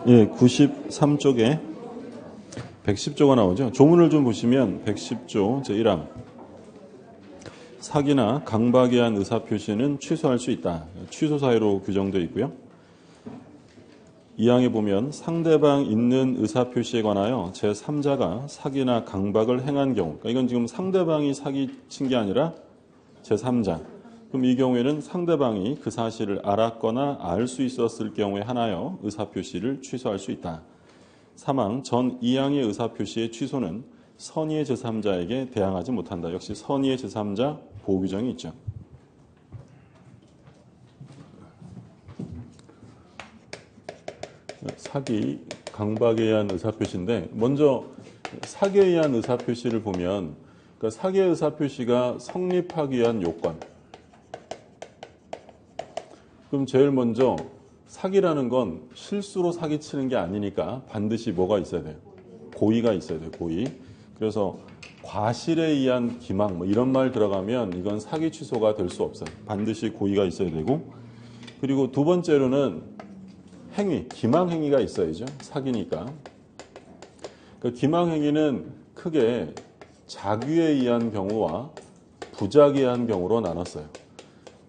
예, 93쪽에 110조가 나오죠. 조문을 좀 보시면 110조 제1항 사기나 강박에 의한 의사표시는 취소할 수 있다. 취소 사유로 규정되어 있고요. 2항에 보면 상대방 있는 의사표시에 관하여 제3자가 사기나 강박을 행한 경우, 그러니까 이건 지금 상대방이 사기친 게 아니라 제3자. 그럼 이 경우에는 상대방이 그 사실을 알았거나 알 수 있었을 경우에 하나여 의사표시를 취소할 수 있다. 3항 전 2항의 의사표시의 취소는 선의의 제3자에게 대항하지 못한다. 역시 선의의 제3자 보호 규정이 있죠. 사기, 강박에 의한 의사표시인데 먼저 사기에 의한 의사표시를 보면 그러니까 사기의 의사표시가 성립하기 위한 요건. 그럼 제일 먼저 사기라는 건 실수로 사기치는 게 아니니까 반드시 뭐가 있어야 돼요? 고의가 있어야 돼요. 고의. 그래서 과실에 의한 기망 뭐 이런 말 들어가면 이건 사기 취소가 될 수 없어요. 반드시 고의가 있어야 되고 그리고 두 번째로는 행위, 기망행위가 있어야죠. 사기니까. 그러니까 기망행위는 크게 자귀에 의한 경우와 부작에 의한 경우로 나눴어요.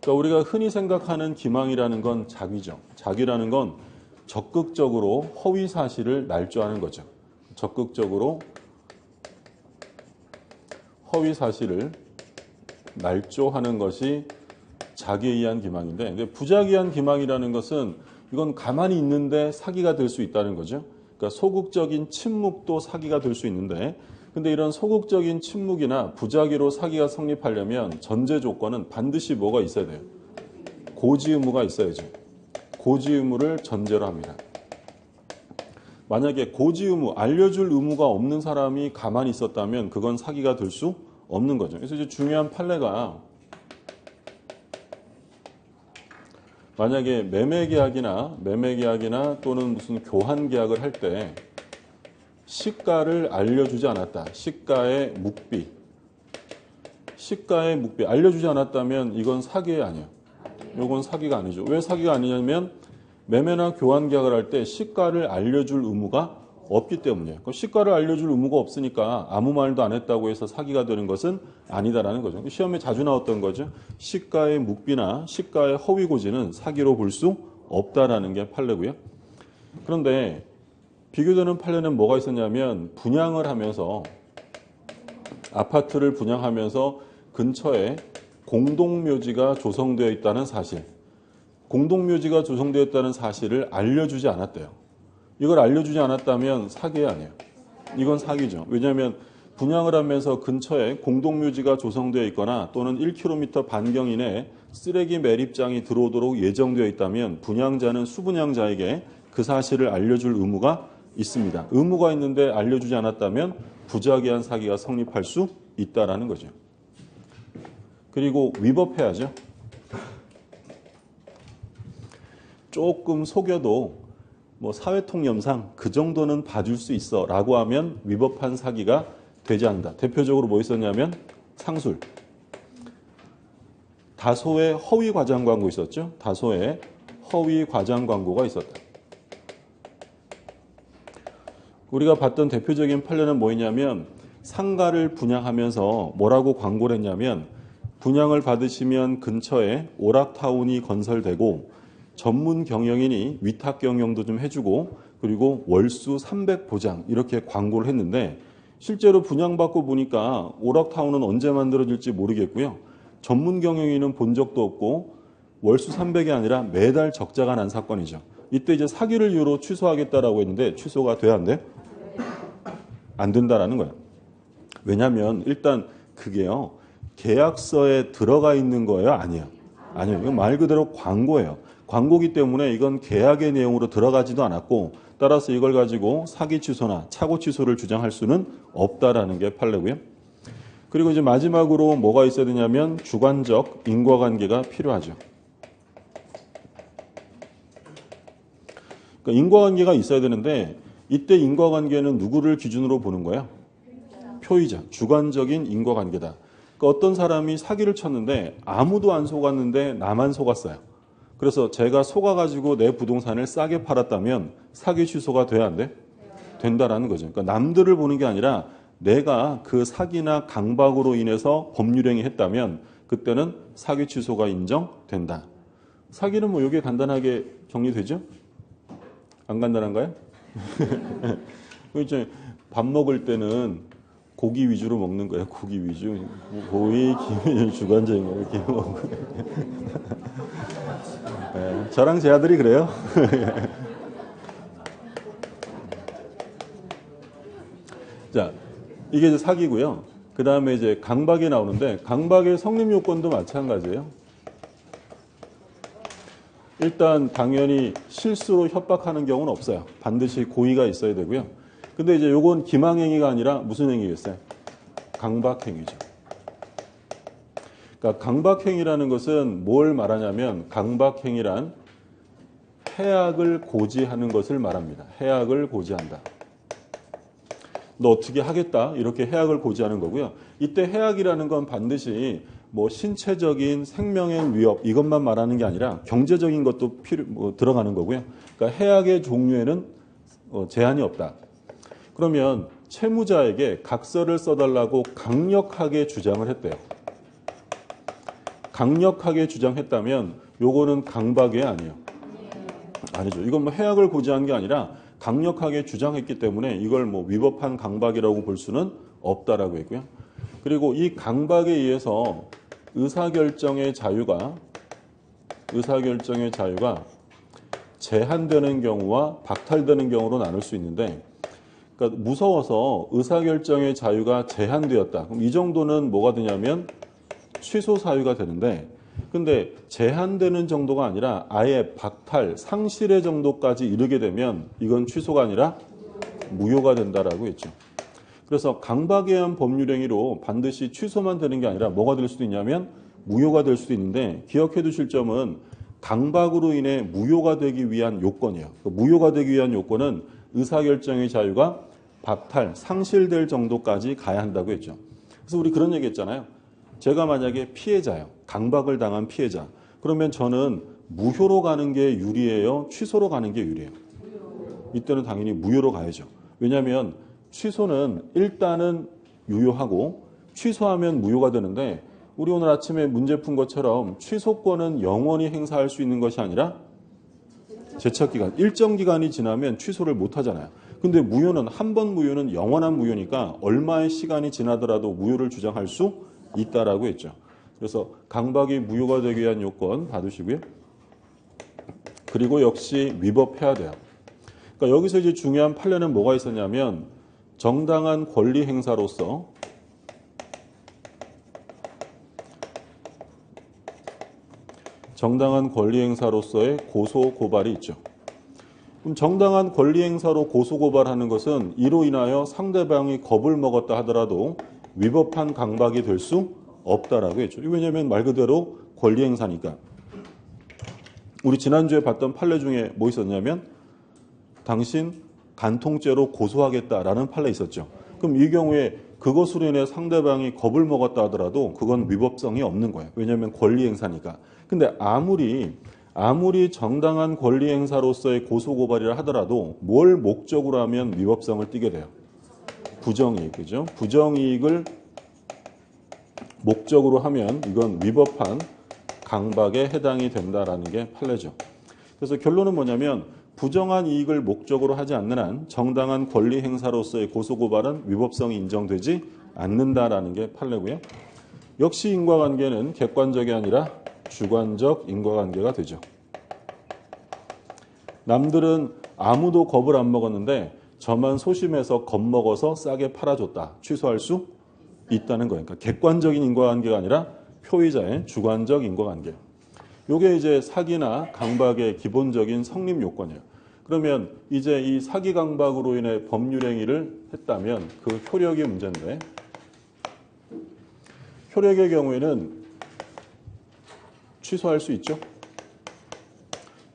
그러니까 우리가 흔히 생각하는 기망이라는 건 자귀죠. 자귀라는 건 적극적으로 허위 사실을 날조하는 거죠. 적극적으로 허위 사실을 날조하는 것이 자기에 의한 기망인데 근데 부작에 의한 기망이라는 것은 이건 가만히 있는데 사기가 될 수 있다는 거죠. 그러니까 소극적인 침묵도 사기가 될 수 있는데 근데 이런 소극적인 침묵이나 부작위로 사기가 성립하려면 전제 조건은 반드시 뭐가 있어야 돼요? 고지 의무가 있어야죠. 고지 의무를 전제로 합니다. 만약에 고지 의무, 알려줄 의무가 없는 사람이 가만히 있었다면 그건 사기가 될 수 없는 거죠. 그래서 이제 중요한 판례가 만약에 매매계약이나 또는 무슨 교환계약을 할 때 시가를 알려주지 않았다. 시가의 묵비 알려주지 않았다면 이건 사기 아니에요. 이건 사기가 아니죠. 왜 사기가 아니냐면 매매나 교환계약을 할 때 시가를 알려줄 의무가 없기 때문이에요. 시가를 알려줄 의무가 없으니까 아무 말도 안 했다고 해서 사기가 되는 것은 아니다라는 거죠. 시험에 자주 나왔던 거죠. 시가의 묵비나 시가의 허위 고지는 사기로 볼 수 없다라는 게 판례고요. 그런데 비교되는 판례는 뭐가 있었냐면 분양을 하면서 아파트를 분양하면서 근처에 공동묘지가 조성되어 있다는 사실, 공동묘지가 조성되어 있다는 사실을 알려주지 않았대요. 이걸 알려주지 않았다면 사기 아니에요. 이건 사기죠. 왜냐하면 분양을 하면서 근처에 공동묘지가 조성되어 있거나 또는 1km 반경 이내에 쓰레기 매립장이 들어오도록 예정되어 있다면 분양자는 수분양자에게 그 사실을 알려줄 의무가 있습니다. 의무가 있는데 알려주지 않았다면 부작에 의한 사기가 성립할 수 있다라는 거죠. 그리고 위법해야죠. 조금 속여도 뭐 사회통념상 그 정도는 봐줄 수 있어 라고 하면 위법한 사기가 되지 않는다. 대표적으로 뭐 있었냐면 상술. 다소의 허위 과장 광고 있었죠. 다소의 허위 과장 광고가 있었다. 우리가 봤던 대표적인 판례는 뭐였냐면 상가를 분양하면서 뭐라고 광고를 했냐면 분양을 받으시면 근처에 오락타운이 건설되고 전문 경영인이 위탁 경영도 좀 해주고 그리고 월수 300 보장 이렇게 광고를 했는데 실제로 분양받고 보니까 오락타운은 언제 만들어질지 모르겠고요. 전문 경영인은 본 적도 없고 월수 300이 아니라 매달 적자가 난 사건이죠. 이때 이제 사기를 이유로 취소하겠다라고 했는데 취소가 돼야 안 돼? 안 된다라는 거예요. 왜냐하면 일단 그게요. 계약서에 들어가 있는 거예요? 아니에요. 아니요. 이건 말 그대로 광고예요. 광고기 때문에 이건 계약의 내용으로 들어가지도 않았고 따라서 이걸 가지고 사기 취소나 착오 취소를 주장할 수는 없다라는 게 판례고요. 그리고 이제 마지막으로 뭐가 있어야 되냐면 주관적 인과관계가 필요하죠. 그러니까 인과관계가 있어야 되는데 이때 인과관계는 누구를 기준으로 보는 거예요? 표의자, 주관적인 인과관계다. 그러니까 어떤 사람이 사기를 쳤는데 아무도 안 속았는데 나만 속았어요. 그래서 제가 속아가지고 내 부동산을 싸게 팔았다면 사기 취소가 돼야 안 돼? 된다라는 거죠. 그러니까 남들을 보는 게 아니라 내가 그 사기나 강박으로 인해서 법률행위 했다면 그때는 사기 취소가 인정된다. 사기는 뭐 이게 간단하게 정리되죠? 안 간단한가요? 이제 밥 먹을 때는 고기 위주로 먹는 거예요. 고기 위주. 고기, 김, 주관적인 거 이렇게 먹는 거예요. 네, 저랑 제 아들이 그래요. 자, 이게 이제 사기고요. 그 다음에 이제 강박이 나오는데 강박의 성립 요건도 마찬가지예요. 일단 당연히 실수로 협박하는 경우는 없어요. 반드시 고의가 있어야 되고요. 근데 이제 요건 기망행위가 아니라 무슨 행위겠어요? 강박행위죠. 그러니까 강박행위라는 것은 뭘 말하냐면 강박행위란 해악을 고지하는 것을 말합니다. 해악을 고지한다. 너 어떻게 하겠다 이렇게 해악을 고지하는 거고요. 이때 해악이라는 건 반드시 뭐 신체적인 생명의 위협 이것만 말하는 게 아니라 경제적인 것도 들어가는 거고요. 그러니까 해악의 종류에는 제한이 없다. 그러면 채무자에게 각서를 써달라고 강력하게 주장을 했대요. 강력하게 주장했다면 요거는 강박이 아니에요. 아니죠. 이건 뭐 해악을 고지한 게 아니라 강력하게 주장했기 때문에 이걸 뭐 위법한 강박이라고 볼 수는 없다라고 했고요. 그리고 이 강박에 의해서 의사결정의 자유가 제한되는 경우와 박탈되는 경우로 나눌 수 있는데, 그러니까 무서워서 의사결정의 자유가 제한되었다. 그럼 이 정도는 뭐가 되냐면 취소 사유가 되는데, 근데 제한되는 정도가 아니라 아예 박탈, 상실의 정도까지 이르게 되면 이건 취소가 아니라 무효가 된다라고 했죠. 그래서 강박에 의한 법률행위로 반드시 취소만 되는 게 아니라 뭐가 될 수도 있냐면 무효가 될 수도 있는데, 기억해 두실 점은 강박으로 인해 무효가 되기 위한 요건이에요. 무효가 되기 위한 요건은 의사결정의 자유가 박탈, 상실될 정도까지 가야 한다고 했죠. 그래서 우리 그런 얘기 했잖아요. 제가 만약에 피해자예요. 강박을 당한 피해자. 그러면 저는 무효로 가는 게 유리해요? 취소로 가는 게 유리해요? 이때는 당연히 무효로 가야죠. 왜냐하면 취소는 일단은 유효하고 취소하면 무효가 되는데, 우리 오늘 아침에 문제 푼 것처럼 취소권은 영원히 행사할 수 있는 것이 아니라 제척기간, 일정 기간이 지나면 취소를 못 하잖아요. 근데 무효는 한 번 무효는 영원한 무효니까 얼마의 시간이 지나더라도 무효를 주장할 수 있다라고 했죠. 그래서 강박이 무효가 되기 위한 요건 받으시고요. 그리고 역시 위법해야 돼요. 그러니까 여기서 이제 중요한 판례는 뭐가 있었냐면 정당한 권리 행사로서 의 고소 고발이 있죠. 그럼 정당한 권리 행사로 고소 고발하는 것은 이로 인하여 상대방이 겁을 먹었다 하더라도 위법한 강박이 될 수 없다라고 했죠. 왜냐하면 말 그대로 권리 행사니까. 우리 지난주에 봤던 판례 중에 뭐 있었냐면 당신 간통죄로 고소하겠다라는 판례 있었죠. 그럼 이 경우에 그것으로 인해 상대방이 겁을 먹었다 하더라도 그건 위법성이 없는 거예요. 왜냐하면 권리 행사니까. 근데 아무리 정당한 권리 행사로서의 고소 고발이라 하더라도 뭘 목적으로 하면 위법성을 띠게 돼요? 부정이익, 그죠? 부정이익을 목적으로 하면 이건 위법한 강박에 해당이 된다라는 게 판례죠. 그래서 결론은 뭐냐면 부정한 이익을 목적으로 하지 않는 한 정당한 권리 행사로서의 고소 고발은 위법성이 인정되지 않는다라는 게 판례고요. 역시 인과관계는 객관적이 아니라 주관적 인과관계가 되죠. 남들은 아무도 겁을 안 먹었는데 저만 소심해서 겁먹어서 싸게 팔아줬다. 취소할 수 있다는 거예요. 그러니까 객관적인 인과관계가 아니라 표의자의 주관적 인과관계. 이게 이제 사기나 강박의 기본적인 성립 요건이에요. 그러면 이제 이 사기 강박으로 인해 법률행위를 했다면 그 효력이 문제인데, 효력의 경우에는 취소할 수 있죠.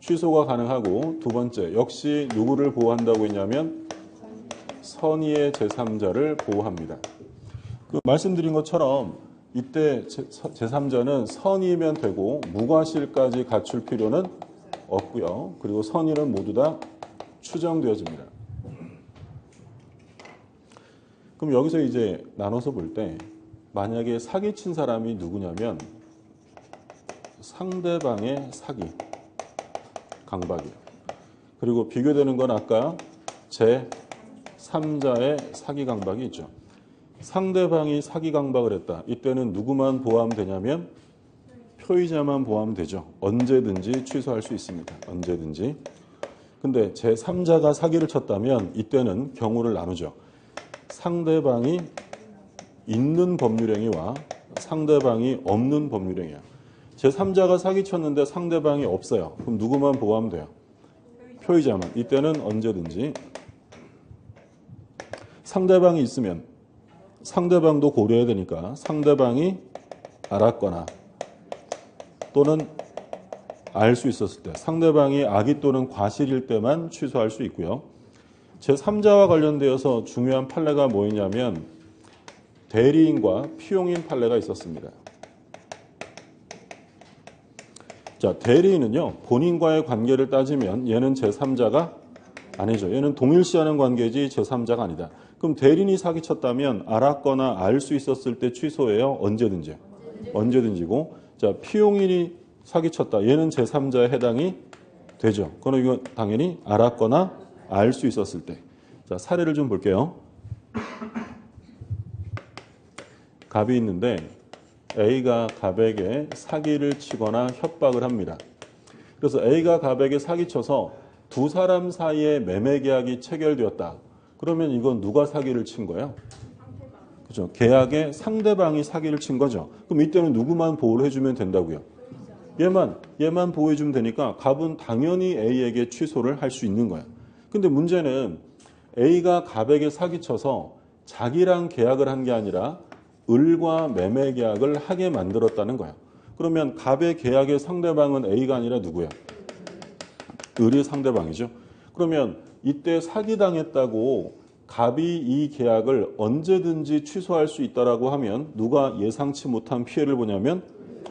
취소가 가능하고, 두 번째 역시 누구를 보호한다고 했냐면 선의의 제3자를 보호합니다. 말씀드린 것처럼 이때 제3자는 선이면 되고 무과실까지 갖출 필요는 없고요. 그리고 선의는 모두 다 추정되어집니다. 그럼 여기서 이제 나눠서 볼 때 만약에 사기친 사람이 누구냐면 상대방의 사기, 강박이에요. 그리고 비교되는 건 아까 제3자의 사기 강박이 있죠. 상대방이 사기 강박을 했다. 이때는 누구만 포함되냐면 표의자만 포함되죠. 언제든지 취소할 수 있습니다. 언제든지. 근데 제3자가 사기를 쳤다면 이때는 경우를 나누죠. 상대방이 있는 법률행위와 상대방이 없는 법률행위야. 제3자가 사기쳤는데 상대방이 없어요. 그럼 누구만 포함돼요? 표의자만. 이때는 언제든지. 상대방이 있으면 상대방도 고려해야 되니까 상대방이 알았거나 또는 알 수 있었을 때, 상대방이 악의 또는 과실일 때만 취소할 수 있고요. 제3자와 관련되어서 중요한 판례가 뭐였냐면 대리인과 피용인 판례가 있었습니다. 자, 대리인은요, 본인과의 관계를 따지면 얘는 제3자가 아니죠. 얘는 동일시하는 관계지 제3자가 아니다. 그럼 대리인이 사기쳤다면 알았거나 알 수 있었을 때 취소해요? 언제든지. 언제든지고. 자, 피용인이 사기쳤다. 얘는 제3자에 해당이 되죠. 그럼 이건 당연히 알았거나 알 수 있었을 때. 자, 사례를 좀 볼게요. 갑이 있는데 A가 갑에게 사기를 치거나 협박을 합니다. 그래서 A가 갑에게 사기쳐서 두 사람 사이에 매매 계약이 체결되었다. 그러면 이건 누가 사기를 친 거예요? 그렇죠. 계약에 상대방이 사기를 친 거죠. 그럼 이때는 누구만 보호를 해주면 된다고요? 얘만 보호해주면 되니까 갑은 당연히 A에게 취소를 할 수 있는 거야. 근데 문제는 A가 갑에게 사기쳐서 자기랑 계약을 한 게 아니라 을과 매매 계약을 하게 만들었다는 거야. 그러면 갑의 계약의 상대방은 A가 아니라 누구야? 을이 상대방이죠. 그러면 이때 사기당했다고 갑이 이 계약을 언제든지 취소할 수 있다라고 하면 누가 예상치 못한 피해를 보냐면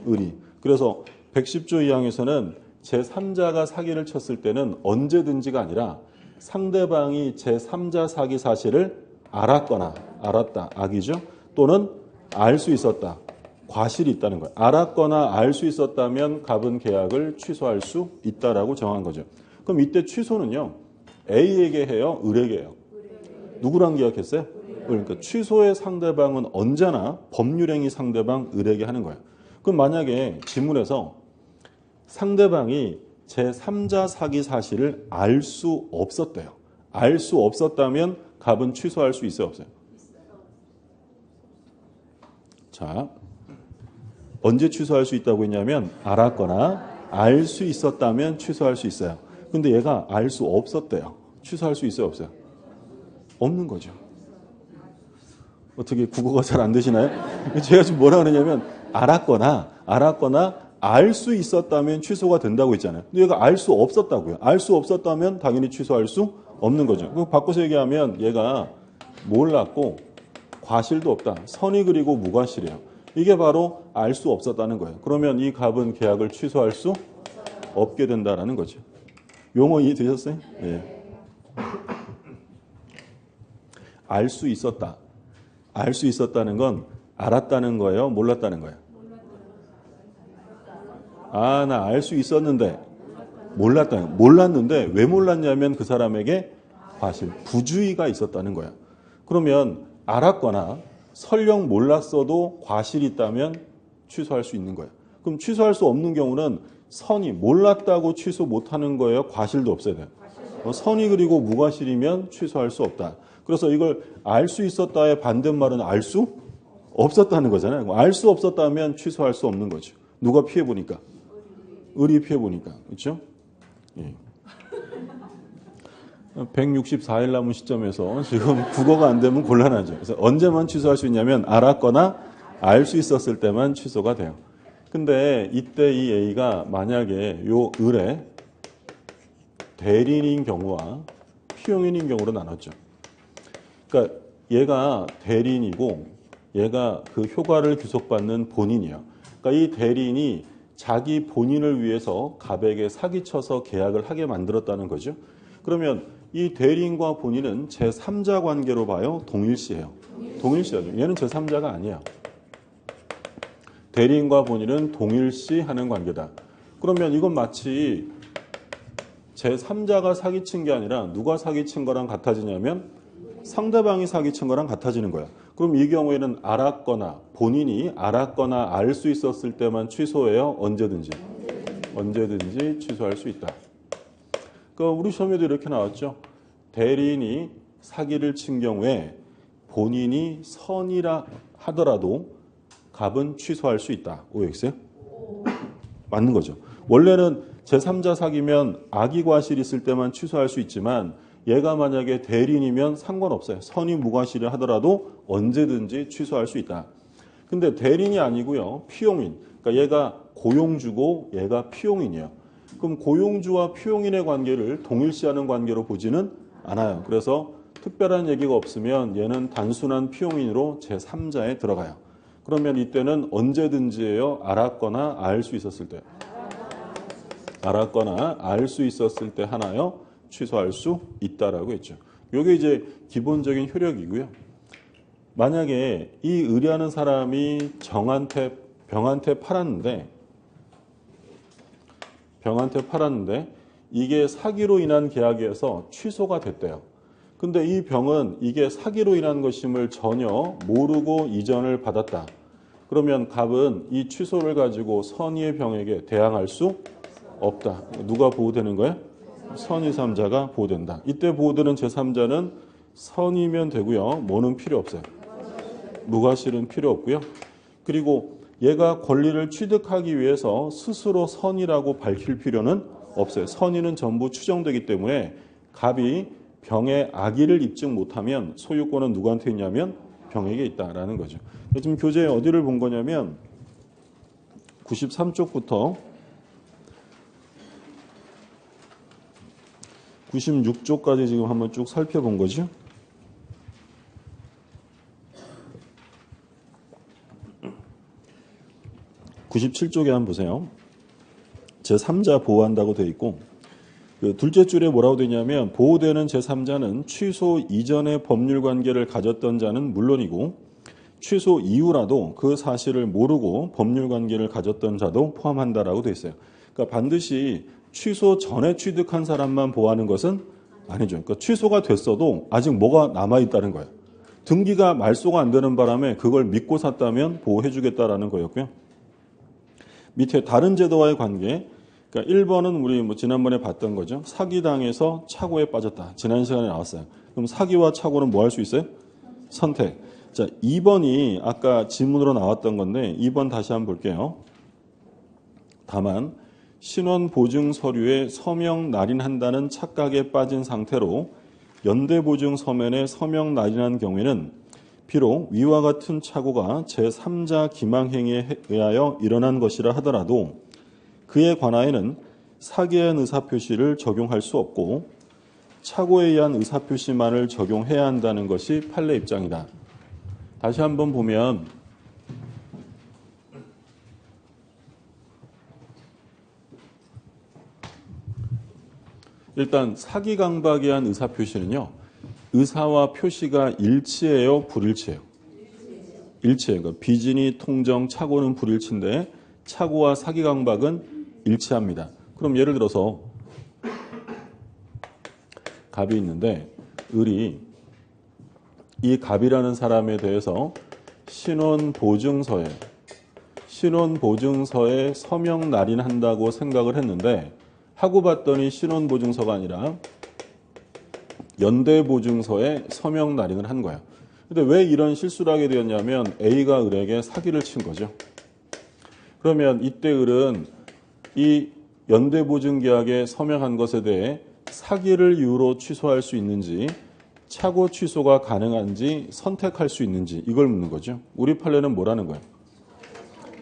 을이. 그래서 110조 2항에서는 제3자가 사기를 쳤을 때는 언제든지가 아니라 상대방이 제3자 사기 사실을 알았거나 알았다. 악이죠. 또는 알 수 있었다. 과실이 있다는 거예요. 알았거나 알 수 있었다면 갑은 계약을 취소할 수 있다라고 정한 거죠. 그럼 이때 취소는요. A에게 해요? 을에게 해요? 누구랑 계약했어요? 그러니까 취소의 상대방은 언제나 법률행위 상대방 을에게 하는 거예요. 그럼 만약에 지문에서 상대방이 제3자 사기 사실을 알 수 없었대요. 알 수 없었다면 갑은 취소할 수 있어요? 없어요? 자, 언제 취소할 수 있다고 했냐면 알았거나 알 수 있었다면 취소할 수 있어요. 근데 얘가 알 수 없었대요. 취소할 수 있어요? 없어요? 없는 거죠. 어떻게 국어가 잘 안 되시나요? 제가 지금 뭐라 그러냐면 알았거나 알 수 있었다면 취소가 된다고 했잖아요. 근데 얘가 알 수 없었다고요. 알 수 없었다면 당연히 취소할 수 없는 거죠. 그거 바꿔서 얘기하면 얘가 몰랐고 과실도 없다. 선의 그리고 무과실이에요. 이게 바로 알 수 없었다는 거예요. 그러면 이 갑은 계약을 취소할 수 없게 된다라는 거죠. 용어 이해되셨어요? 네. 알 수 있었다. 알 수 있었다는 건 알았다는 거예요? 몰랐다는 거예요? 아, 나 알 수 있었는데 몰랐다는 거예요. 몰랐는데 왜 몰랐냐면 그 사람에게 과실, 부주의가 있었다는 거예요. 그러면 알았거나 설령 몰랐어도 과실이 있다면 취소할 수 있는 거예요. 그럼 취소할 수 없는 경우는 선이 몰랐다고 취소 못하는 거예요? 과실도 없어야 돼요? 선이 그리고 무과실이면 취소할 수 없다. 그래서 이걸 알 수 있었다의 반대말은 알 수 없었다는 거잖아요. 알 수 없었다면 취소할 수 없는 거죠. 누가 피해보니까? 을이 피해보니까. 그렇죠? 예. 164일 남은 시점에서 지금 국어가 안 되면 곤란하죠. 그래서 언제만 취소할 수 있냐면 알았거나 알 수 있었을 때만 취소가 돼요. 근데 이때 이 A가 만약에 요 을의 대리인인 경우와 피용인인 경우로 나눴죠. 그러니까 얘가 대리인이고 얘가 그 효과를 귀속받는 본인이야. 그러니까 이 대리인이 자기 본인을 위해서 갑에게 사기쳐서 계약을 하게 만들었다는 거죠. 그러면 이 대리인과 본인은 제3자 관계로 봐요? 동일시해요? 동일시하죠. 얘는 제3자가 아니야. 대리인과 본인은 동일시하는 관계다. 그러면 이건 마치 제3자가 사기친 게 아니라 누가 사기친 거랑 같아지냐면 상대방이 사기친 거랑 같아지는 거야. 그럼 이 경우에는 알았거나 본인이 알았거나 알 수 있었을 때만 취소해요? 언제든지 취소할 수 있다. 그러니까 우리 시험에도 이렇게 나왔죠. 대리인이 사기를 친 경우에 본인이 선이라 하더라도 갑은 취소할 수 있다. 오해했어요? 맞는 거죠. 원래는 제3자 사기면 악의과실 있을 때만 취소할 수 있지만 얘가 만약에 대리인이면 상관없어요. 선의 무과실을 하더라도 언제든지 취소할 수 있다. 근데 대리인이 아니고요. 피용인. 그러니까 얘가 고용주고 얘가 피용인이에요. 그럼 고용주와 피용인의 관계를 동일시하는 관계로 보지는 않아요. 그래서 특별한 얘기가 없으면 얘는 단순한 피용인으로 제3자에 들어가요. 그러면 이때는 언제든지예요. 알았거나 알 수 있었을 때. 알았거나 알 수 있었을 때 하나요. 취소할 수 있다라고 했죠. 이게 이제 기본적인 효력이고요. 만약에 이 의뢰하는 사람이 병한테 팔았는데 이게 사기로 인한 계약이어서 취소가 됐대요. 근데 이 병은 이게 사기로 인한 것임을 전혀 모르고 이전을 받았다. 그러면 갑은 이 취소를 가지고 선의의 병에게 대항할 수 없다. 누가 보호되는 거예요? 선의 3자가 보호된다. 이때 보호되는 제3자는 선이면 되고요. 뭐는 필요 없어요. 무과실은 필요 없고요. 그리고 얘가 권리를 취득하기 위해서 스스로 선이라고 밝힐 필요는 없어요. 선의는 전부 추정되기 때문에 갑이 병의 악의를 입증 못하면 소유권은 누구한테 있냐면 병에게 있다라는 거죠. 지금 교재에 어디를 본 거냐면 93쪽부터 96쪽까지 지금 한번 쭉 살펴본 거죠. (97쪽에) 한번 보세요. 제3자 보호한다고 되어 있고 그 둘째 줄에 뭐라고 되냐면 보호되는 제3자는 취소 이전의 법률 관계를 가졌던 자는 물론이고 취소 이후라도 그 사실을 모르고 법률 관계를 가졌던 자도 포함한다라고 되어 있어요. 그러니까 반드시 취소 전에 취득한 사람만 보호하는 것은 아니죠. 그러니까 취소가 됐어도 아직 뭐가 남아있다는 거예요. 등기가 말소가 안 되는 바람에 그걸 믿고 샀다면 보호해주겠다라는 거였고요. 밑에 다른 제도와의 관계. 그러니까 1번은 우리 지난번에 봤던 거죠. 사기당해서 착오에 빠졌다. 지난 시간에 나왔어요. 그럼 사기와 착오는 뭐 할 수 있어요? 선택. 자, 2번이 아까 지문으로 나왔던 건데 2번 다시 한번 볼게요. 다만 신원보증 서류에 서명 날인한다는 착각에 빠진 상태로 연대보증 서면에 서명 날인한 경우에는 비록 위와 같은 착오가 제3자 기망행위에 의하여 일어난 것이라 하더라도 그에 관하여는 사기에 의한 의사표시를 적용할 수 없고 착오에 의한 의사표시만을 적용해야 한다는 것이 판례 입장이다. 다시 한번 보면 일단 사기 강박에 의한 의사표시는요. 의사와 표시가 일치해요? 불일치해요? 일치해요. 그러니까 비진이 통정, 착오는 불일치인데 착오와 사기 강박은 일치합니다. 그럼 예를 들어서 갑이 있는데 을이 이 갑이라는 사람에 대해서 신원보증서에 서명 날인한다고 생각을 했는데 하고 봤더니 신원보증서가 아니라 연대보증서에 서명 날인을 한 거야. 근데 왜 이런 실수를 하게 되었냐면 A가 을에게 사기를 친 거죠. 그러면 이때 을은 이 연대보증계약에 서명한 것에 대해 사기를 이유로 취소할 수 있는지 착오 취소가 가능한지 선택할 수 있는지 이걸 묻는 거죠. 우리 판례는 뭐라는 거예요?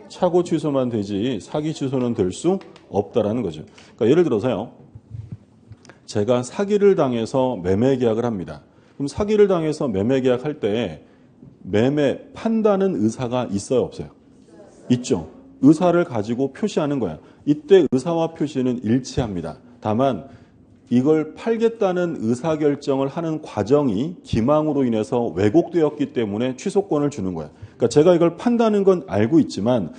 착오 취소만 되지 사기 취소는 될 수 없다라는 거죠. 그러니까 예를 들어서요. 제가 사기를 당해서 매매 계약을 합니다. 그럼 사기를 당해서 매매 계약할 때 매매 판다는 의사가 있어요, 없어요? 있죠. 의사를 가지고 표시하는 거야. 이때 의사와 표시는 일치합니다. 다만 이걸 팔겠다는 의사결정을 하는 과정이 기망으로 인해서 왜곡되었기 때문에 취소권을 주는 거야. 그러니까 제가 이걸 판다는 건 알고 있지만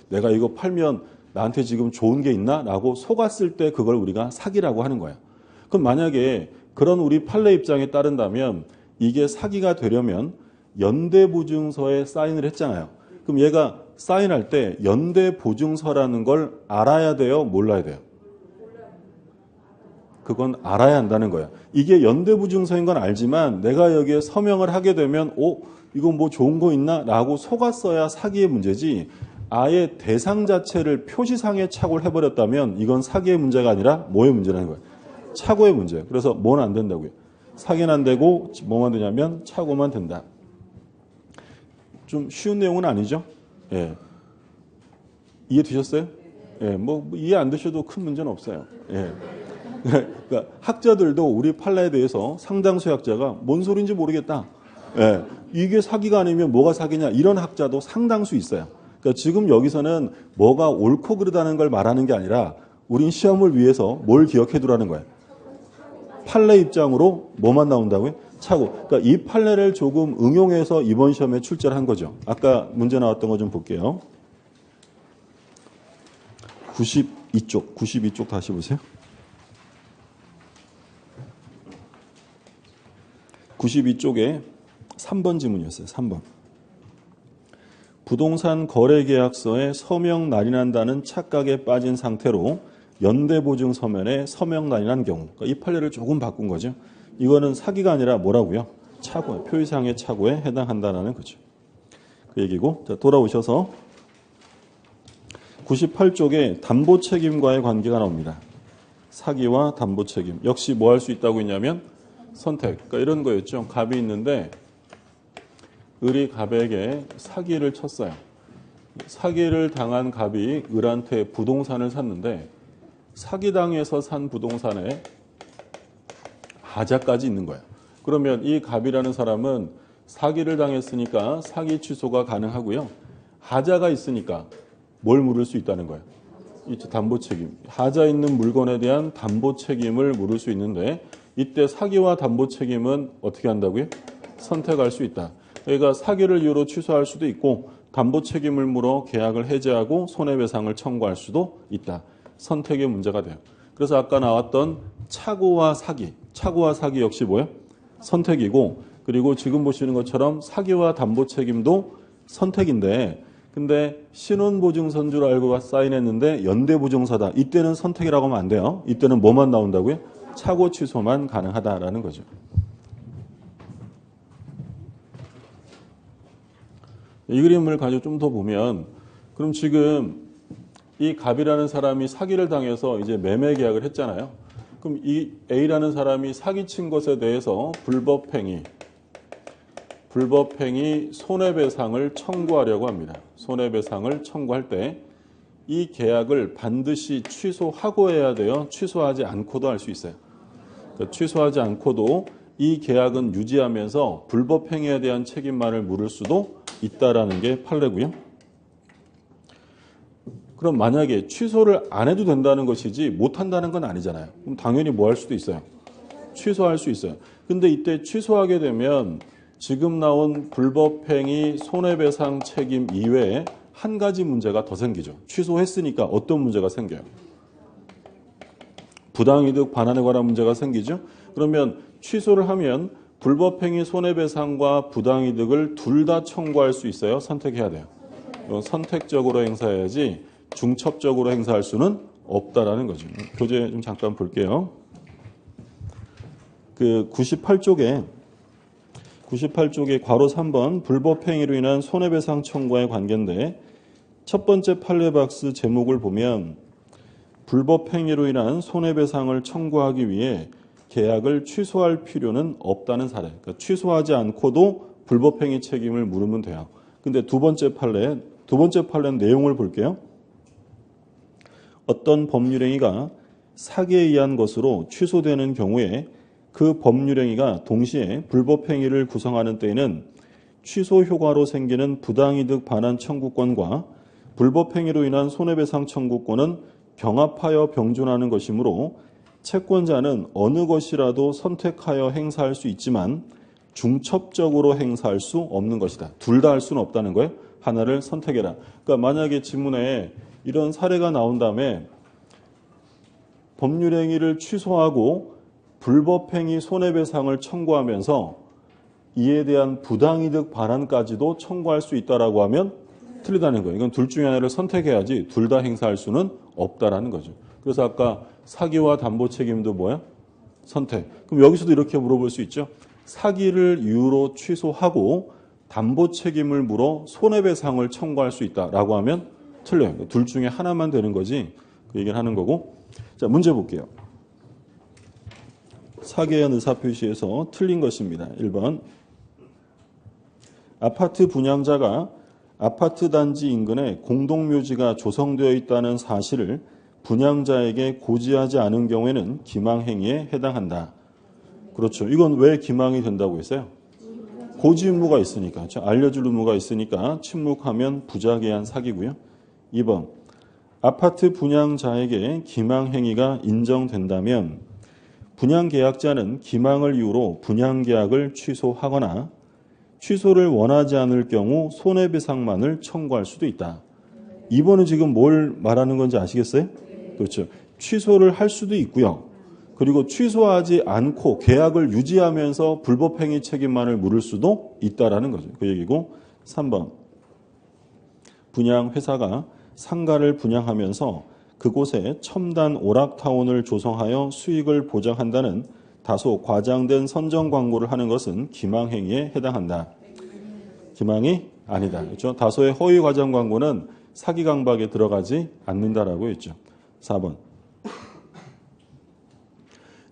내가 이거 팔면 나한테 지금 좋은 게 있나? 라고 속았을 때 그걸 우리가 사기라고 하는 거야. 그럼 만약에 그런 우리 판례 입장에 따른다면 이게 사기가 되려면 연대보증서에 사인을 했잖아요. 그럼 얘가 사인할 때 연대보증서라는 걸 알아야 돼요? 몰라야 돼요? 그건 알아야 한다는 거야. 이게 연대보증서인 건 알지만 내가 여기에 서명을 하게 되면 이건 뭐 좋은 거 있나? 라고 속았어야 사기의 문제지, 아예 대상 자체를 표시상에 착오를 해버렸다면 이건 사기의 문제가 아니라 뭐의 문제라는 거야? 착오의 문제예요. 그래서 뭐는 안 된다고요? 사기는 안 되고 뭐만 되냐면 착오만 된다. 좀 쉬운 내용은 아니죠? 예. 이해 되셨어요? 예. 뭐 이해 안 되셔도 큰 문제는 없어요. 예. 그러니까 학자들도 우리 판례에 대해서 상당수의 학자가 뭔 소리인지 모르겠다. 예. 이게 사기가 아니면 뭐가 사기냐, 이런 학자도 상당수 있어요. 그러니까 지금 여기서는 뭐가 옳고 그르다는 걸 말하는 게 아니라 우린 시험을 위해서 뭘 기억해 두라는 거예요. 판례 입장으로 뭐만 나온다고요? 착오. 그러니까 이 판례를 조금 응용해서 이번 시험에 출제를 한 거죠. 아까 문제 나왔던 거 좀 볼게요. 92쪽 다시 보세요. 92쪽에 3번 지문이었어요. 3번. 부동산 거래계약서에 서명 날인한다는 착각에 빠진 상태로 연대보증 서면에 서명 날인한 경우, 그러니까 이 판례를 조금 바꾼 거죠. 이거는 사기가 아니라 뭐라고요? 착오, 표시상의 착오에 해당한다는 거죠. 그 얘기고, 자, 돌아오셔서 98쪽에 담보책임과의 관계가 나옵니다. 사기와 담보책임. 역시 뭐 할 수 있다고 했냐면 선택. 그러니까 이런 거였죠. 갑이 있는데 을이 갑에게 사기를 쳤어요. 사기를 당한 갑이 을한테 부동산을 샀는데 사기당해서 산 부동산에 하자까지 있는 거예요. 그러면 이 갑이라는 사람은 사기를 당했으니까 사기 취소가 가능하고요. 하자가 있으니까 뭘 물을 수 있다는 거예요? 담보 책임. 하자 있는 물건에 대한 담보 책임을 물을 수 있는데 이때 사기와 담보 책임은 어떻게 한다고요? 선택할 수 있다. 그러니까 사기를 이유로 취소할 수도 있고 담보 책임을 물어 계약을 해지하고 손해배상을 청구할 수도 있다. 선택의 문제가 돼요. 그래서 아까 나왔던 착오와 사기 역시 뭐예요? 선택이고, 그리고 지금 보시는 것처럼 사기와 담보 책임도 선택인데, 근데 신원보증서인 알고 사인했는데 연대보증서다. 이때는 선택이라고 하면 안 돼요. 이때는 뭐만 나온다고요? 착오 취소만 가능하다라는 거죠. 이 그림을 가지고 좀 더 보면, 그럼 지금 이 갑이라는 사람이 사기를 당해서 이제 매매 계약을 했잖아요. 그럼 이 A라는 사람이 사기친 것에 대해서 불법행위 손해배상을 청구하려고 합니다. 손해배상을 청구할 때 이 계약을 반드시 취소하고 해야 돼요? 취소하지 않고도 할 수 있어요? 그러니까 취소하지 않고도 이 계약은 유지하면서 불법행위에 대한 책임만을 물을 수도 있다라는 게 판례고요. 그럼 만약에 취소를 안 해도 된다는 것이지 못한다는 건 아니잖아요. 그럼 당연히 뭐 할 수도 있어요? 취소할 수 있어요. 근데 이때 취소하게 되면 지금 나온 불법행위 손해배상 책임 이외에 한 가지 문제가 더 생기죠. 취소했으니까 어떤 문제가 생겨요? 부당이득 반환에 관한 문제가 생기죠. 그러면 취소를 하면 불법행위 손해배상과 부당이득을 둘 다 청구할 수 있어요? 선택해야 돼요? 선택적으로 행사해야지 중첩적으로 행사할 수는 없다라는 거죠. 교재 좀 잠깐 볼게요. 그 98쪽에 괄호 3번 불법행위로 인한 손해배상 청구와의 관계인데, 첫 번째 판례 박스 제목을 보면 불법행위로 인한 손해배상을 청구하기 위해 계약을 취소할 필요는 없다는 사례. 그러니까 취소하지 않고도 불법행위 책임을 물으면 돼요. 근데 두 번째 판례 내용을 볼게요. 어떤 법률행위가 사기에 의한 것으로 취소되는 경우에 그 법률행위가 동시에 불법행위를 구성하는 때에는 취소 효과로 생기는 부당이득 반환 청구권과 불법행위로 인한 손해배상 청구권은 병합하여 병존하는 것이므로 채권자는 어느 것이라도 선택하여 행사할 수 있지만 중첩적으로 행사할 수 없는 것이다. 둘 다 할 수는 없다는 거예요. 하나를 선택해라. 그러니까 만약에 지문에 이런 사례가 나온 다음에 법률행위를 취소하고 불법행위 손해배상을 청구하면서 이에 대한 부당이득 반환까지도 청구할 수 있다라고 하면 틀리다는 거예요. 이건 둘 중에 하나를 선택해야지 둘 다 행사할 수는 없다라는 거죠. 그래서 아까 사기와 담보 책임도 뭐야? 선택. 그럼 여기서도 이렇게 물어볼 수 있죠. 사기를 이유로 취소하고 담보 책임을 물어 손해배상을 청구할 수 있다라고 하면 틀려요. 둘 중에 하나만 되는 거지 그 얘기를 하는 거고. 자, 문제 볼게요. 사기에 의한 의사표시에서 틀린 것입니다. 1번. 아파트 분양자가 아파트 단지 인근에 공동묘지가 조성되어 있다는 사실을 분양자에게 고지하지 않은 경우에는 기망행위에 해당한다. 그렇죠. 이건 왜 기망이 된다고 했어요? 고지 의무가 있으니까. 알려줄 의무가 있으니까 침묵하면 부작위한 사기고요. 2번. 아파트 분양자에게 기망행위가 인정된다면 분양계약자는 기망을 이유로 분양계약을 취소하거나 취소를 원하지 않을 경우 손해배상만을 청구할 수도 있다. 2번은 지금 뭘 말하는 건지 아시겠어요? 그렇죠. 취소를 할 수도 있고요. 그리고 취소하지 않고 계약을 유지하면서 불법행위 책임만을 물을 수도 있다라는 거죠. 그 얘기고. 3번. 분양회사가 상가를 분양하면서 그곳에 첨단 오락타운을 조성하여 수익을 보장한다는 다소 과장된 선정 광고를 하는 것은 기망행위에 해당한다. 기망이 아니다. 그렇죠? 다소의 허위 과장 광고는 사기 강박에 들어가지 않는다라고 했죠. 4번.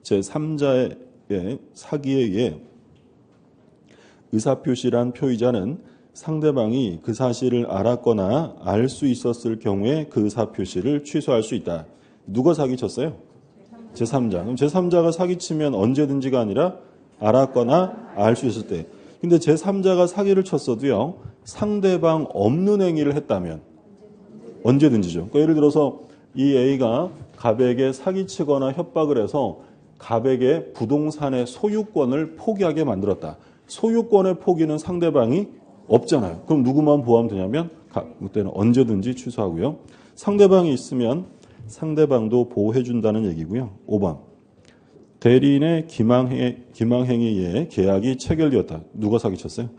제3자의 사기에 의해 의사표시란 표의자는 상대방이 그 사실을 알았거나 알 수 있었을 경우에 그 의사표시를 취소할 수 있다. 누가 사기쳤어요? 제3자. 그럼 제3자가 사기치면 언제든지가 아니라 알았거나 알 수 있을 때. 근데 제3자가 사기를 쳤어도요. 상대방 없는 행위를 했다면 언제든지죠. 그러니까 예를 들어서 이 A가 갑에게 사기치거나 협박을 해서 갑에게 부동산의 소유권을 포기하게 만들었다. 소유권의 포기는 상대방이 없잖아요. 그럼 누구만 보호하면 되냐면 그때는 언제든지 취소하고요. 상대방이 있으면 상대방도 보호해준다는 얘기고요. 5번. 대리인의 기망행위에 계약이 체결되었다. 누가 사기쳤어요?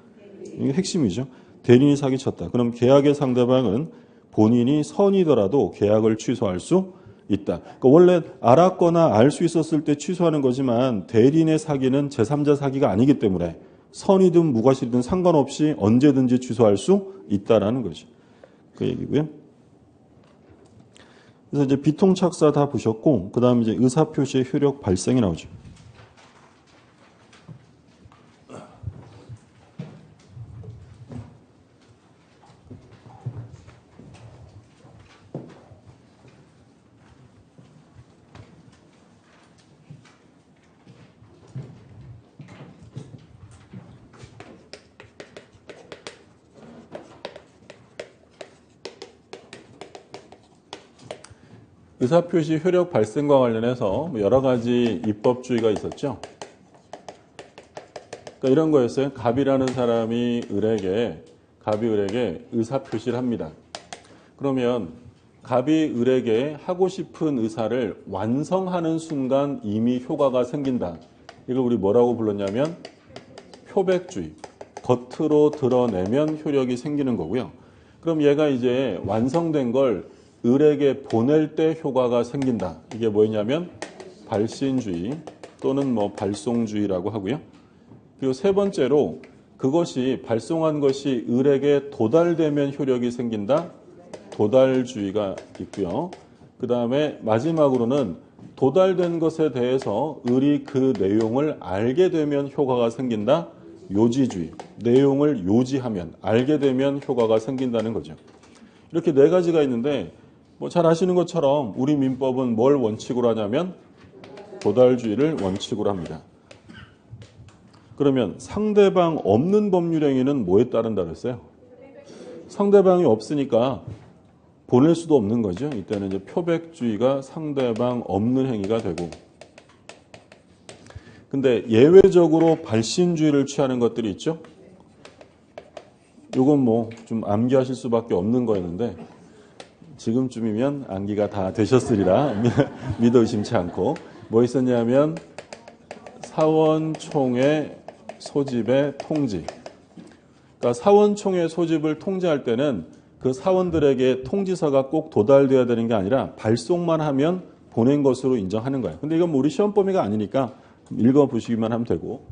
이게 핵심이죠. 대리인이 사기쳤다. 그럼 계약의 상대방은 본인이 선이더라도 계약을 취소할 수 있다. 그러니까 원래 알았거나 알 수 있었을 때 취소하는 거지만 대리인의 사기는 제3자 사기가 아니기 때문에 선이든 무과실이든 상관없이 언제든지 취소할 수 있다라는 거죠. 그 얘기고요. 그래서 이제 비통착사 다 보셨고, 그 다음에 이제 의사표시의 효력 발생이 나오죠. 의사표시 효력 발생과 관련해서 여러 가지 입법주의가 있었죠. 그러니까 이런 거였어요. 갑이라는 사람이 갑이 을에게 의사표시를 합니다. 그러면 갑이 을에게 하고 싶은 의사를 완성하는 순간 이미 효과가 생긴다. 이걸 우리 뭐라고 불렀냐면 표백주의. 겉으로 드러내면 효력이 생기는 거고요. 그럼 얘가 이제 완성된 걸 을에게 보낼 때 효과가 생긴다. 이게 뭐였냐면 발신주의 또는 발송주의라고 하고요. 그리고 세 번째로 그것이 발송한 것이 을에게 도달되면 효력이 생긴다. 도달주의가 있고요. 그 다음에 마지막으로는 도달된 것에 대해서 을이 그 내용을 알게 되면 효과가 생긴다. 요지주의. 내용을 요지하면 알게 되면 효과가 생긴다는 거죠. 이렇게 네 가지가 있는데 잘 아시는 것처럼 우리 민법은 뭘 원칙으로 하냐면 도달주의를 원칙으로 합니다. 그러면 상대방 없는 법률행위는 뭐에 따른다 그랬어요? 상대방이 없으니까 보낼 수도 없는 거죠. 이때는 이제 표백주의가 상대방 없는 행위가 되고. 근데 예외적으로 발신주의를 취하는 것들이 있죠. 요건 뭐 좀 암기하실 수밖에 없는 거였는데 지금쯤이면 암기가 다 되셨으리라 믿어 의심치 않고 뭐 있었냐면 사원총회 소집의 통지. 그러니까 사원총회 소집을 통지할 때는 그 사원들에게 통지서가 꼭 도달돼야 되는 게 아니라 발송만 하면 보낸 것으로 인정하는 거예요. 근데 이건 뭐 우리 시험 범위가 아니니까 읽어보시기만 하면 되고.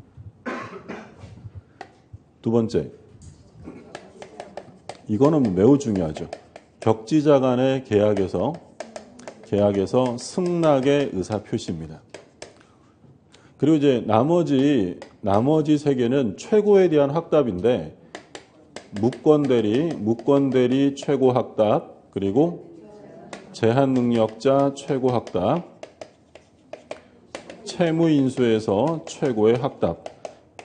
두 번째, 이거는 매우 중요하죠. 격지자 간의 계약에서 승낙의 의사표시입니다. 그리고 이제 나머지 세 개는 최고에 대한 확답인데 무권대리 최고 확답, 그리고 제한능력자 최고 확답, 채무인수에서 최고의 확답.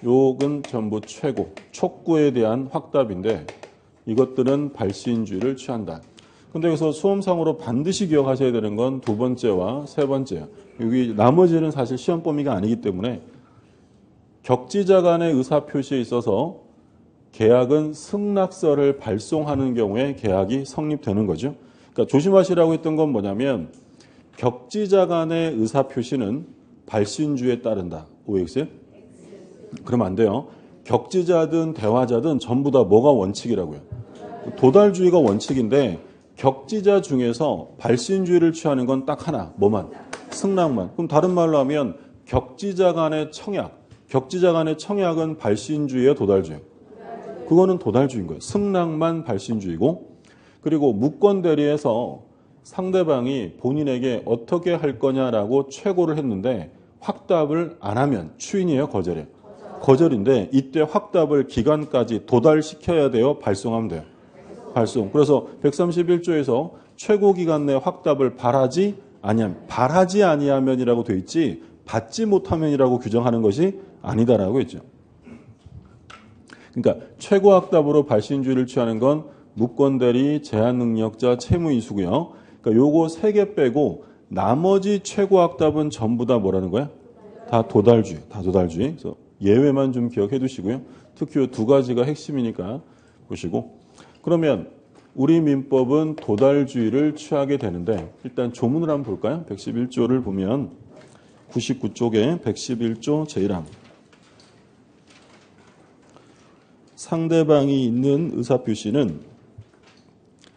요건 전부 최고, 촉구에 대한 확답인데 이것들은 발신주의를 취한다. 근데 여기서 수험상으로 반드시 기억하셔야 되는 건 두 번째와 세 번째예요. 여기 나머지는 사실 시험 범위가 아니기 때문에 격지자 간의 의사표시에 있어서 계약은 승낙서를 발송하는 경우에 계약이 성립되는 거죠. 그러니까 조심하시라고 했던 건 뭐냐면 격지자 간의 의사표시는 발신주의에 따른다. OX요? 그러면 안 돼요. 격지자든 대화자든 전부 다 뭐가 원칙이라고요. 도달주의가 원칙인데 격지자 중에서 발신주의를 취하는 건 딱 하나. 뭐만? 승낙만. 그럼 다른 말로 하면 격지자 간의 청약은 발신주의예요, 도달주의? 그거는 도달주의인 거예요. 승낙만 발신주의고. 그리고 무권대리에서 상대방이 본인에게 어떻게 할 거냐라고 최고를 했는데 확답을 안 하면 추인이에요, 거절이에요? 거절인데 이때 확답을 기간까지 도달시켜야 돼요, 발송하면 돼요? 발송. 그래서 131조에서 최고 기간 내 확답을 바라지 아니하면이라고 돼 있지 받지 못하면이라고 규정하는 것이 아니다라고 했죠. 그러니까 최고 확답으로 발신주의를 취하는 건 무권대리, 제한능력자, 채무인수고요. 그러니까 요거 세 개 빼고 나머지 최고 확답은 전부 다 뭐라는 거야? 다 도달주의. 그래서 예외만 좀 기억해 두시고요. 특히 이 두 가지가 핵심이니까 보시고. 그러면 우리 민법은 도달주의를 취하게 되는데 일단 조문을 한번 볼까요? 111조를 보면 99쪽에 111조 제1항. 상대방이 있는 의사표시는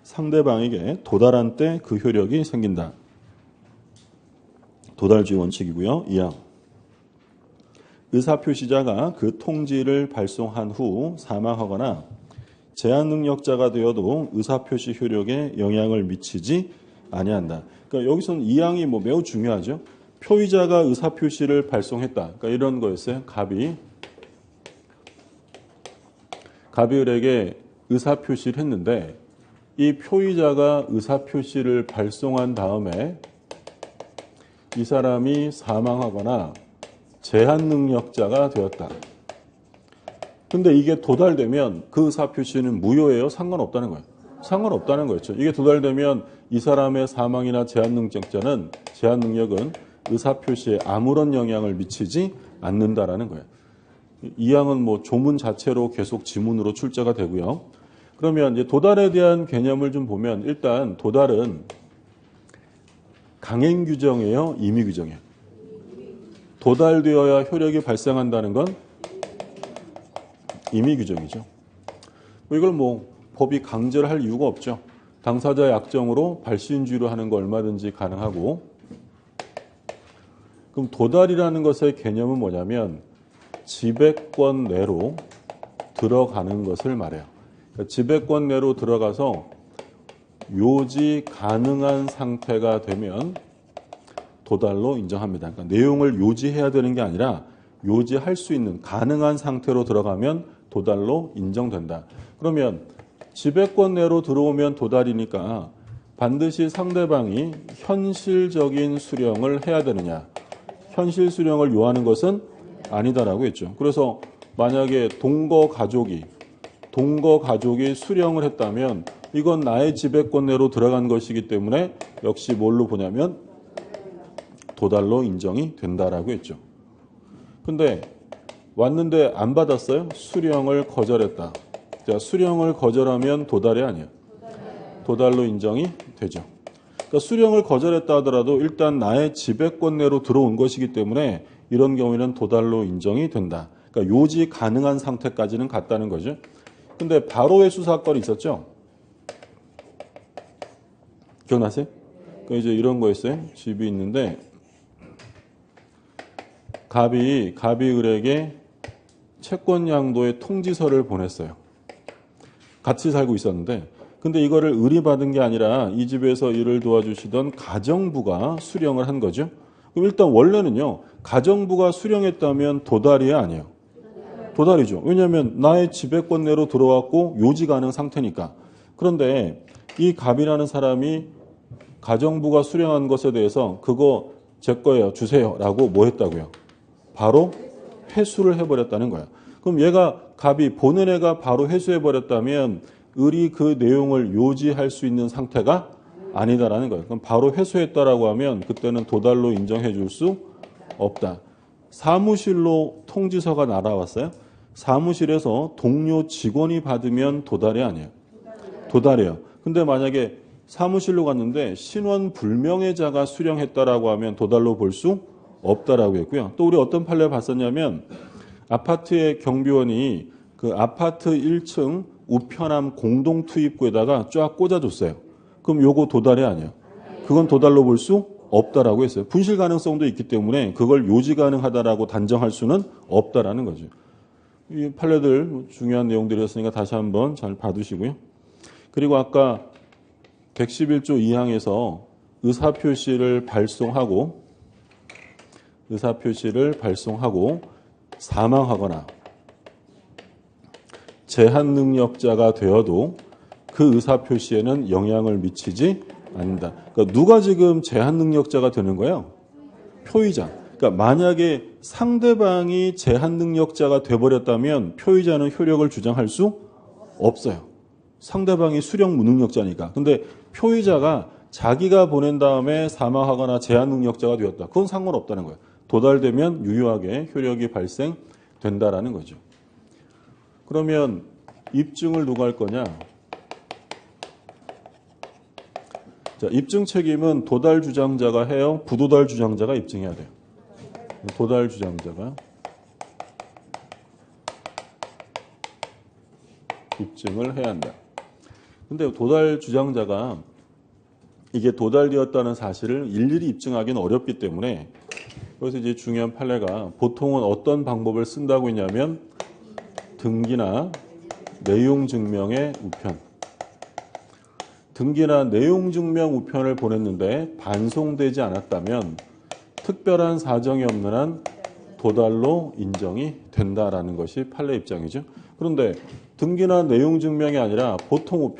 상대방에게 도달한 때 그 효력이 생긴다. 도달주의 원칙이고요. 2항. 의사표시자가 그 통지를 발송한 후 사망하거나 제한능력자가 되어도 의사표시 효력에 영향을 미치지 아니한다. 그러니까 여기서는 2항이 뭐 매우 중요하죠. 표의자가 의사표시를 발송했다. 그러니까 이런 거였어요. 갑이을에게 의사표시를 했는데 이 표의자가 의사표시를 발송한 다음에 이 사람이 사망하거나 제한능력자가 되었다. 근데 이게 도달되면 그 의사표시는 무효예요? 상관없다는 거예요. 상관없다는 거였죠. 이게 도달되면 이 사람의 사망이나 제한능력은 의사표시에 아무런 영향을 미치지 않는다라는 거예요. 이 항은 뭐 조문 자체로 계속 지문으로 출제가 되고요. 그러면 이제 도달에 대한 개념을 좀 보면 일단 도달은 강행 규정이에요? 임의 규정이에요? 도달되어야 효력이 발생한다는 건 임의 규정이죠. 이걸 뭐 법이 강제를 할 이유가 없죠. 당사자의 약정으로 발신주의로 하는 거 얼마든지 가능하고. 그럼 도달이라는 것의 개념은 뭐냐면 지배권 내로 들어가는 것을 말해요. 그러니까 지배권 내로 들어가서 요지 가능한 상태가 되면 도달로 인정합니다. 그러니까 내용을 요지해야 되는 게 아니라 요지할 수 있는 가능한 상태로 들어가면 도달로 인정된다. 그러면 지배권 내로 들어오면 도달이니까 반드시 상대방이 현실적인 수령을 해야 되느냐. 현실 수령을 요하는 것은 아니다라고 했죠. 그래서 만약에 동거 가족이 수령을 했다면 이건 나의 지배권 내로 들어간 것이기 때문에 역시 뭘로 보냐면 도달로 인정이 된다라고 했죠. 근데 왔는데 안 받았어요? 수령을 거절했다. 자, 수령을 거절하면 도달이 아니야. 도달로 인정이 되죠. 그러니까 수령을 거절했다 하더라도 일단 나의 지배권 내로 들어온 것이기 때문에 이런 경우에는 도달로 인정이 된다. 그러니까 요지 가능한 상태까지는 갔다는 거죠. 근데 바로 회수 사건이 있었죠. 기억나세요? 그러니까 이제 이런 거였어요. 집이 있는데 갑이 을에게 채권 양도의 통지서를 보냈어요. 같이 살고 있었는데 근데 이거를 을이 받은 게 아니라 이 집에서 일을 도와주시던 가정부가 수령을 한 거죠. 그럼 일단 원래는요. 가정부가 수령했다면 도달이 아니에요. 도달이죠. 왜냐하면 나의 지배권 내로 들어왔고 요지 가능 상태니까. 그런데 이 갑이라는 사람이 가정부가 수령한 것에 대해서 그거 제 거예요. 주세요. 라고 뭐 했다고요? 바로 회수를 해버렸다는 거야. 그럼 얘가 갑이 보는 애가 바로 회수해버렸다면 을이 그 내용을 요지할 수 있는 상태가 아니다라는 거예요. 그럼 바로 회수했다라고 하면 그때는 도달로 인정해 줄 수 없다. 사무실로 통지서가 날아왔어요. 사무실에서 동료 직원이 받으면 도달이 아니에요. 도달이에요. 근데 만약에 사무실로 갔는데 신원 불명예자가 수령했다라고 하면 도달로 볼 수 없다라고 했고요. 또 우리 어떤 판례를 봤었냐면 아파트의 경비원이 그 아파트 1층 우편함 공동 투입구에다가 쫙 꽂아줬어요. 그럼 요거 도달이 아니에요. 그건 도달로 볼 수 없다라고 했어요. 분실 가능성도 있기 때문에 그걸 요지 가능하다라고 단정할 수는 없다라는 거죠. 이 판례들 중요한 내용들이었으니까 다시 한번 잘 봐두시고요. 그리고 아까 111조 2항에서 의사표시를 발송하고 사망하거나 제한 능력자가 되어도 그 의사표시에는 영향을 미치지 않는다. 그러니까 누가 지금 제한 능력자가 되는 거예요? 표의자. 그러니까 만약에 상대방이 제한 능력자가 돼버렸다면 표의자는 효력을 주장할 수 없어요. 상대방이 수령 무능력자니까. 근데 표의자가 자기가 보낸 다음에 사망하거나 제한 능력자가 되었다. 그건 상관없다는 거예요. 도달되면 유효하게 효력이 발생된다라는 거죠. 그러면 입증을 누가 할 거냐? 자, 입증 책임은 도달 주장자가 해요? 부도달 주장자가 입증해야 돼요? 도달 주장자가 입증을 해야 한다. 근데 도달 주장자가 이게 도달되었다는 사실을 일일이 입증하기는 어렵기 때문에 그래서 이제 중요한 판례가 보통은 어떤 방법을 쓴다고 했냐면 등기나 내용 증명의 우편. 등기나 내용 증명 우편을 보냈는데 반송되지 않았다면 특별한 사정이 없는 한 도달로 인정이 된다라는 것이 판례 입장이죠. 그런데 등기나 내용 증명이 아니라 보통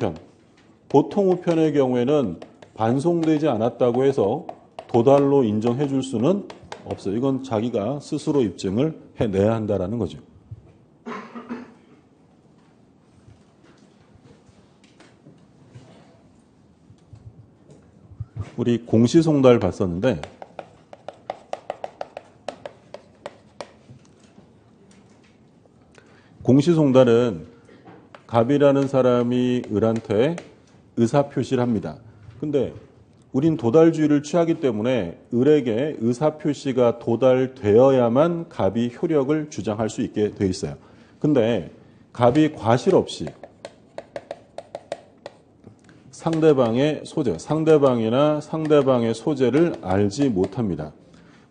우편의 경우에는 반송되지 않았다고 해서 도달로 인정해 줄 수는 없어요. 이건 자기가 스스로 입증을 해내야 한다라는 거죠. 우리 공시송달 봤었는데 공시송달은 갑이라는 사람이 을한테 의사표시를 합니다. 근데 우린 도달주의를 취하기 때문에 을에게 의사표시가 도달되어야만 갑이 효력을 주장할 수 있게 돼 있어요. 근데 갑이 과실 없이 상대방의 소재, 상대방이나 상대방의 소재를 알지 못합니다.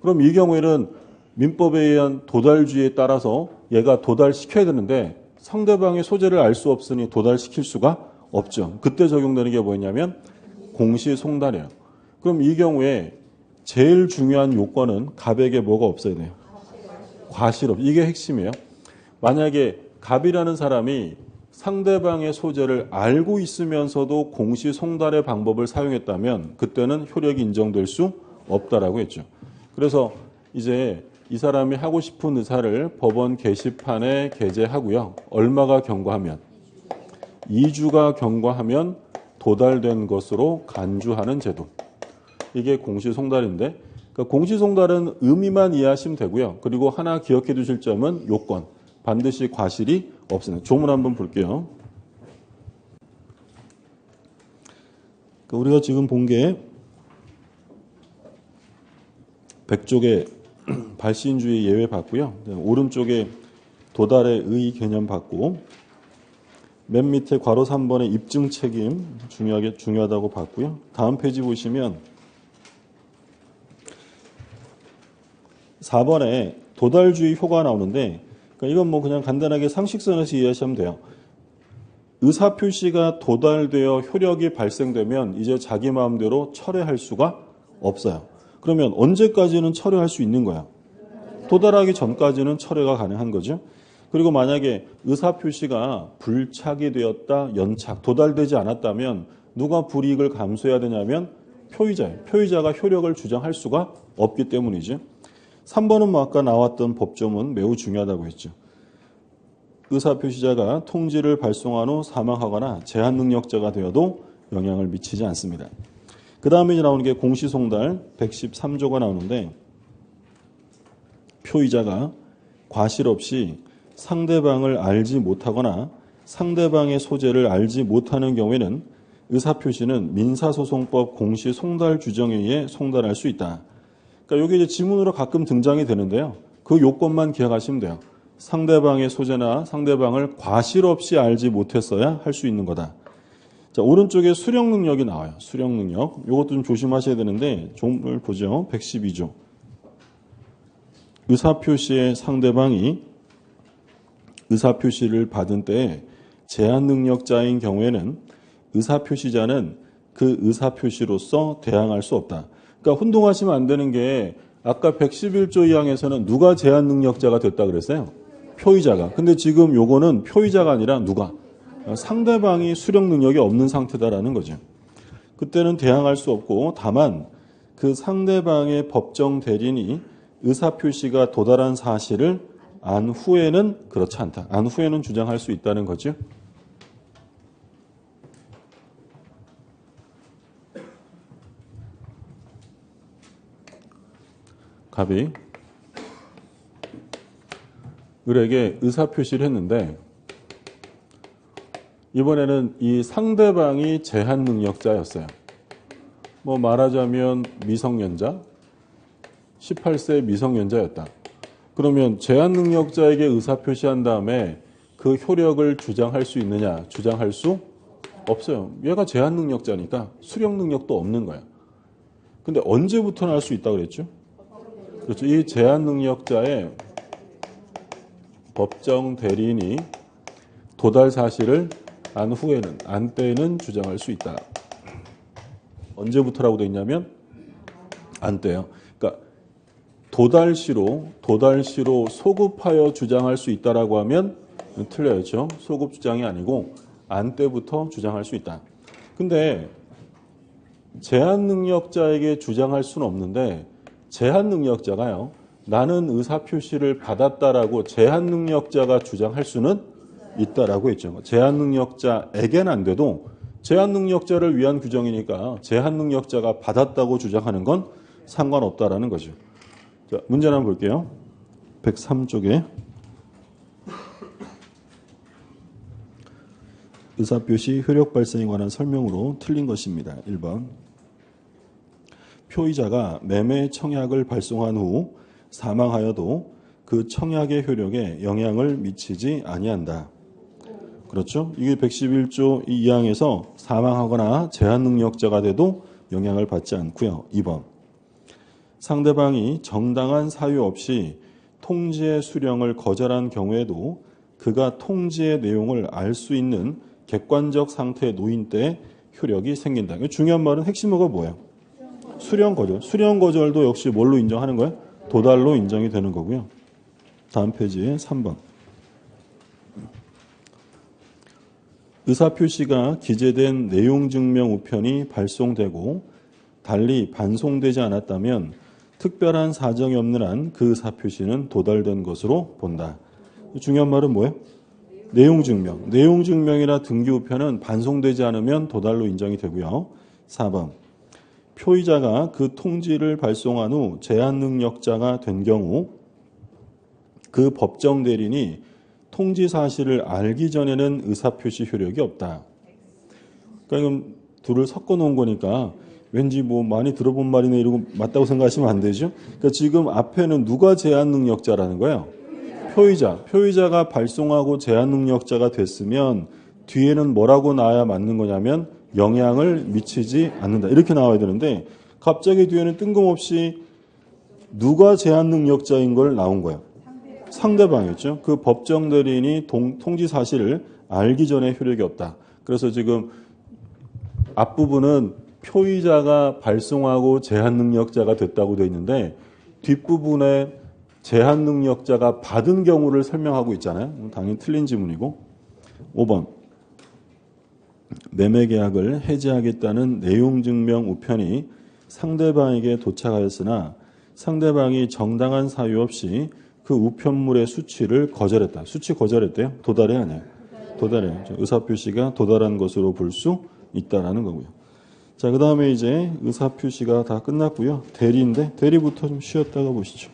그럼 이 경우에는 민법에 의한 도달주의에 따라서 얘가 도달시켜야 되는데 상대방의 소재를 알 수 없으니 도달시킬 수가 없죠. 그때 적용되는 게 뭐냐면 공시송달이에요. 그럼 이 경우에 제일 중요한 요건은 갑에게 뭐가 없어야 돼요? 과실 없. 이게 핵심이에요. 만약에 갑이라는 사람이 상대방의 소재를 알고 있으면서도 공시송달의 방법을 사용했다면 그때는 효력이 인정될 수 없다라고 했죠. 그래서 이제 이 사람이 하고 싶은 의사를 법원 게시판에 게재하고요. 얼마가 경과하면 2주가 경과하면 도달된 것으로 간주하는 제도. 이게 공시송달인데 그러니까 공시송달은 의미만 이해하시면 되고요. 그리고 하나 기억해 두실 점은 요건. 반드시 과실이 없습니다. 조문 한번 볼게요. 우리가 지금 본 게 백쪽에 발신주의 예외 봤고요. 오른쪽에 도달의 의 개념 봤고 맨 밑에 괄호 3번의 입증 책임 중요하다고 봤고요. 다음 페이지 보시면 4번에 도달주의 효과가 나오는데 그러니까 이건 뭐 그냥 간단하게 상식선에서 이해하시면 돼요. 의사표시가 도달되어 효력이 발생되면 이제 자기 마음대로 철회할 수가 없어요. 그러면 언제까지는 철회할 수 있는 거야? 도달하기 전까지는 철회가 가능한 거죠. 그리고 만약에 의사표시가 불착이 되었다, 연착, 도달되지 않았다면 누가 불이익을 감수해야 되냐면 표의자예요. 표의자가 효력을 주장할 수가 없기 때문이죠. 3번은 뭐 아까 나왔던 법조문 매우 중요하다고 했죠. 의사표시자가 통지를 발송한 후 사망하거나 제한능력자가 되어도 영향을 미치지 않습니다. 그 다음에 이제 나오는 게 공시송달 113조가 나오는데 표의자가 과실 없이 상대방을 알지 못하거나 상대방의 소재를 알지 못하는 경우에는 의사표시는 민사소송법 공시송달 규정에 의해 송달할 수 있다. 그러니까 여기 이제 지문으로 가끔 등장이 되는데요. 그 요건만 기억하시면 돼요. 상대방의 소재나 상대방을 과실 없이 알지 못했어야 할 수 있는 거다. 자, 오른쪽에 수령 능력이 나와요. 수령 능력. 이것도 좀 조심하셔야 되는데 조문을 보죠. 112조. 의사표시의 상대방이 의사표시를 받은 때에 제한능력자인 경우에는 의사표시자는 그 의사표시로서 대항할 수 없다. 그러니까 혼동하시면 안 되는 게 아까 111조 2항에서는 누가 제한능력자가 됐다 그랬어요? 표의자가. 근데 지금 요거는 표의자가 아니라 누가? 상대방이 수령 능력이 없는 상태다라는 거죠. 그때는 대항할 수 없고 다만 그 상대방의 법정 대리인이 의사표시가 도달한 사실을 안 후에는 그렇지 않다. 안 후에는 주장할 수 있다는 거죠. 갑이 을에게 의사표시를 했는데 이번에는 이 상대방이 제한능력자였어요. 뭐 말하자면 미성년자, 18세 미성년자였다. 그러면 제한능력자에게 의사표시한 다음에 그 효력을 주장할 수 있느냐? 주장할 수 없어요. 얘가 제한능력자니까 수령능력도 없는 거야. 근데 언제부터는 할 수 있다고 그랬죠? 그렇죠. 이 제한능력자의 법정 대리인이 도달 사실을 안 후에는, 안 때에는 주장할 수 있다. 언제부터라고 돼 있냐면 안 때요. 그러니까 도달시로 소급하여 주장할 수 있다라고 하면 틀려요. 소급 주장이 아니고 안 때부터 주장할 수 있다. 근데 제한능력자에게 주장할 수는 없는데 제한능력자가요. 나는 의사표시를 받았다라고 제한능력자가 주장할 수는 있다라고 했죠. 제한능력자에게는 안 돼도 제한능력자를 위한 규정이니까 제한능력자가 받았다고 주장하는 건 상관없다라는 거죠. 자, 문제 한번 볼게요. 103쪽에 의사표시 효력 발생에 관한 설명으로 틀린 것입니다. 1번. 표의자가 매매 청약을 발송한 후 사망하여도 그 청약의 효력에 영향을 미치지 아니한다. 그렇죠? 이게 111조 2항에서 사망하거나 제한능력자가 돼도 영향을 받지 않고요. 2번. 상대방이 정당한 사유 없이 통지의 수령을 거절한 경우에도 그가 통지의 내용을 알 수 있는 객관적 상태에 놓인 때 효력이 생긴다. 중요한 말은 핵심어가 뭐예요? 수령 거절. 수령 거절도 역시 뭘로 인정하는 거예요? 도달로 인정이 되는 거고요. 다음 페이지에 3번. 의사표시가 기재된 내용증명 우편이 발송되고 달리 반송되지 않았다면 특별한 사정이 없는 한 그 의사표시는 도달된 것으로 본다. 중요한 말은 뭐예요? 내용증명. 내용증명이나 등기우편은 반송되지 않으면 도달로 인정이 되고요. 4번. 표의자가 그 통지를 발송한 후 제한능력자가 된 경우 그 법정 대리인이 통지 사실을 알기 전에는 의사표시 효력이 없다. 그러니까 둘을 섞어 놓은 거니까 왠지 뭐 많이 들어본 말이네 이러고 맞다고 생각하시면 안 되죠. 그러니까 지금 앞에는 누가 제한능력자라는 거예요? 표의자. 표의자가 발송하고 제한능력자가 됐으면 뒤에는 뭐라고 나와야 맞는 거냐면 영향을 미치지 않는다. 이렇게 나와야 되는데 갑자기 뒤에는 뜬금없이 누가 제한능력자인 걸 나온 거예요. 상대방이었죠. 그 법정 대리인이 통지 사실을 알기 전에 효력이 없다. 그래서 지금 앞부분은 표의자가 발송하고 제한능력자가 됐다고 되어 있는데 뒷부분에 제한능력자가 받은 경우를 설명하고 있잖아요. 당연히 틀린 지문이고. 5번. 매매계약을 해지하겠다는 내용증명 우편이 상대방에게 도착하였으나 상대방이 정당한 사유 없이 그 우편물의 수취를 거절했다. 수취 거절했대요? 도달이 아니에요. 도달이에요. 의사표시가 도달한 것으로 볼 수 있다라는 거고요. 자, 그 다음에 이제 의사표시가 다 끝났고요. 대리인데 대리부터 좀 쉬었다가 보시죠.